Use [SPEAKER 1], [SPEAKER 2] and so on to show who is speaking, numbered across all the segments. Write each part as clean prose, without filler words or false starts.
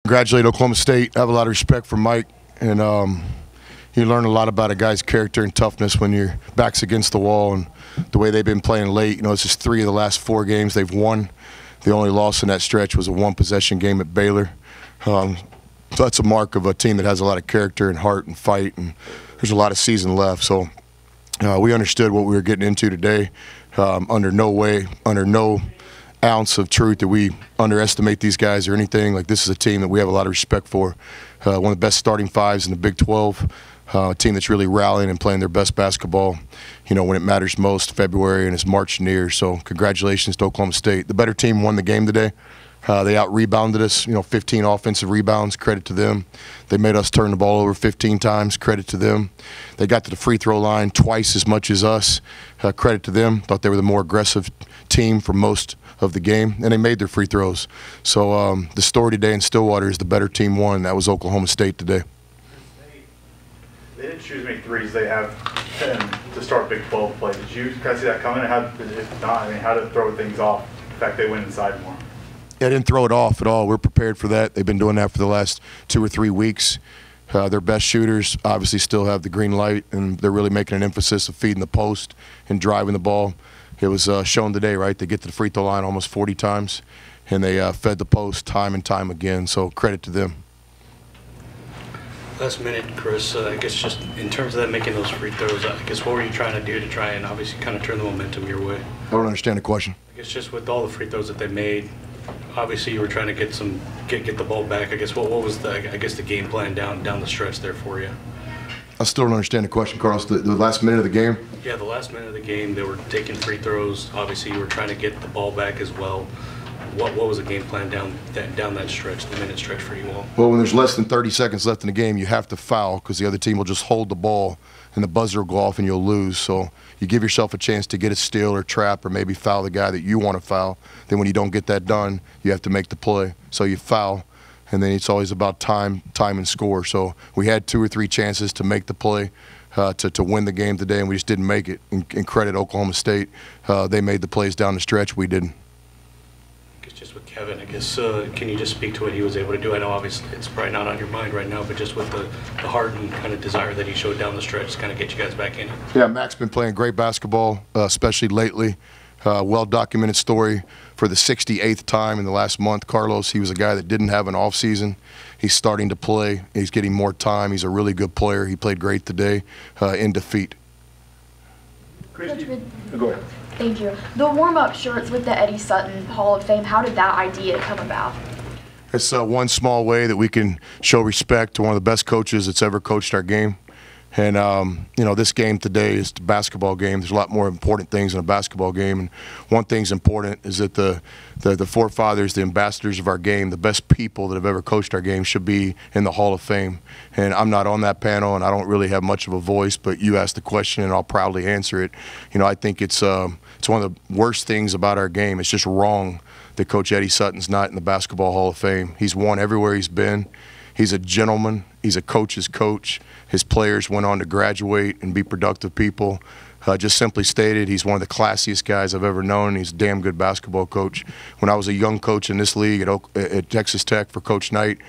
[SPEAKER 1] Congratulate Oklahoma State. I have a lot of respect for Mike, and you learn a lot about a guy's character and toughness when your back's against the wall, and the way they've been playing late. You know, it's just 3 of the last 4 games they've won. The only loss in that stretch was a 1-possession game at Baylor. So that's a mark of a team that has a lot of character and heart and fight, and there's a lot of season left. So we understood what we were getting into today. Under no ounce of truth that we underestimate these guys or anything. Like, this is a team that we have a lot of respect for. One of the best starting fives in the Big 12. A team that's really rallying and playing their best basketball, you know, when it matters most, February, and it's March near. So congratulations to Oklahoma State. The better team won the game today. They out-rebounded us, 15 offensive rebounds, credit to them. They made us turn the ball over 15 times, credit to them. They got to the free throw line twice as much as us, credit to them. Thought they were the more aggressive team for most of the game, and they made their free throws. So the story today in Stillwater is the better team won. That was Oklahoma State today.
[SPEAKER 2] They didn't choose many threes they have to start Big 12 play. Did you kind of see that coming? If not, how to throw things off? In fact, they went inside more.
[SPEAKER 1] Yeah, I didn't throw it off at all. We're prepared for that. They've been doing that for the last 2 or 3 weeks. Their best shooters obviously still have the green light, and they're really making an emphasis of feeding the post and driving the ball. It was shown today, right? They get to the free throw line almost 40 times, and they fed the post time and time again. So credit to them.
[SPEAKER 3] Last minute, Chris, I guess just in terms of that, making those free throws, I guess what were you trying to do to try and obviously kind of turn the momentum your way?
[SPEAKER 1] I don't understand the question.
[SPEAKER 3] I guess just with all the free throws that they made, obviously you were trying to get the ball back. I guess what was the game plan down the stretch there for you?
[SPEAKER 1] I still don't understand the question, Carlos. The last minute of the game?
[SPEAKER 3] Yeah, the last minute of the game, they were taking free throws. Obviously, you were trying to get the ball back as well. What was the game plan down that stretch, the minute stretch for you all?
[SPEAKER 1] Well, when there's less than 30 seconds left in the game, you have to foul because the other team will just hold the ball and the buzzer will go off and you'll lose. So you give yourself a chance to get a steal or trap or maybe foul the guy that you want to foul. Then when you don't get that done, you have to make the play. So you foul, and then it's always about time and score. So we had 2 or 3 chances to make the play to win the game today, and we just didn't make it. And credit Oklahoma State. They made the plays down the stretch. We didn't.
[SPEAKER 3] Just with Kevin, I guess, can you just speak to what he was able to do? I know obviously it's probably not on your mind right now, but just with the heart and kind of desire that he showed down the stretch to kind of get you guys back in.
[SPEAKER 1] Yeah, Mac's been playing great basketball, especially lately. Well-documented story for the 68th time in the last month. Carlos, he was a guy that didn't have an off-season. He's starting to play. He's getting more time. He's a really good player. He played great today in defeat.
[SPEAKER 2] Chris, go ahead.
[SPEAKER 4] Thank you. The warm-up shirts with the Eddie Sutton Hall of Fame, how did that idea come about?
[SPEAKER 1] It's one small way that we can show respect to one of the best coaches that's ever coached our game. And, this game today is a basketball game. There's a lot more important things in a basketball game. And one thing's important is that the forefathers, the ambassadors of our game, the best people that have ever coached our game should be in the Hall of Fame. And I'm not on that panel, and I don't really have much of a voice, but you asked the question, and I'll proudly answer it. I think it's one of the worst things about our game. It's just wrong that Coach Eddie Sutton's not in the Basketball Hall of Fame. He's won everywhere he's been. He's a gentleman. He's a coach's coach. His players went on to graduate and be productive people. Just simply stated, he's one of the classiest guys I've ever known. He's a damn good basketball coach. When I was a young coach in this league at Texas Tech for Coach Knight,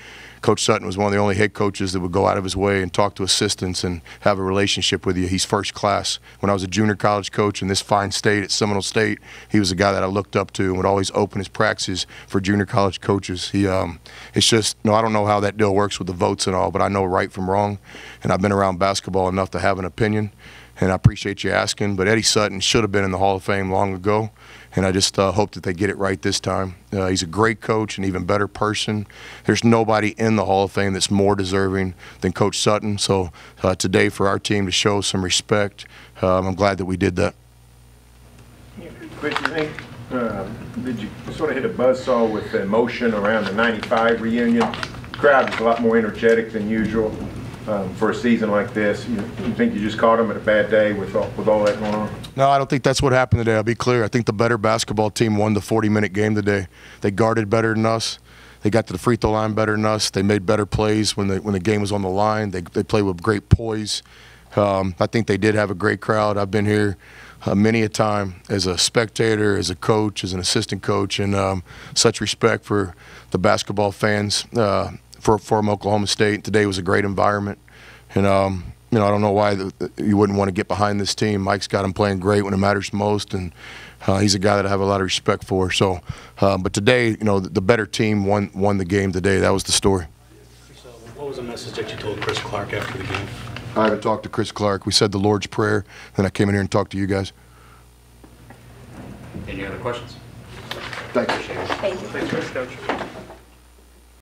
[SPEAKER 1] Coach Sutton was one of the only head coaches that would go out of his way and talk to assistants and have a relationship with you. He's first class. When I was a junior college coach in this fine state at Seminole State, he was a guy that I looked up to and would always open his practices for junior college coaches. It's just, I don't know how that deal works with the votes and all, but I know right from wrong, and I've been around basketball enough to have an opinion, and I appreciate you asking. But Eddie Sutton should have been in the Hall of Fame long ago. And I just hope that they get it right this time. He's a great coach, an even better person. There's nobody in the Hall of Fame that's more deserving than Coach Sutton. So today, for our team to show some respect, I'm glad that we did that.
[SPEAKER 5] Chris, you think, did you sort of hit a buzzsaw with the emotion around the '95 reunion? The crowd was a lot more energetic than usual for a season like this. You think you just caught them at a bad day with all that going on?
[SPEAKER 1] No, I don't think that's what happened today. I'll be clear. I think the better basketball team won the 40-minute game today. They guarded better than us. They got to the free throw line better than us. They made better plays when the game was on the line. They played with great poise. I think they did have a great crowd. I've been here many a time as a spectator, as a coach, as an assistant coach, and such respect for the basketball fans from Oklahoma State. Today was a great environment, and you know, I don't know why you wouldn't want to get behind this team. Mike's got him playing great when it matters most, and he's a guy that I have a lot of respect for. So, but today, you know, the better team won the game today. That was the story.
[SPEAKER 3] So what was the message that you told Chris Clark after the game?
[SPEAKER 1] I haven't talked to Chris Clark. We said the Lord's Prayer, then I came in here and talked to you guys.
[SPEAKER 3] Any other questions?
[SPEAKER 1] Thank you.
[SPEAKER 4] Thank you.
[SPEAKER 2] Thanks, Coach.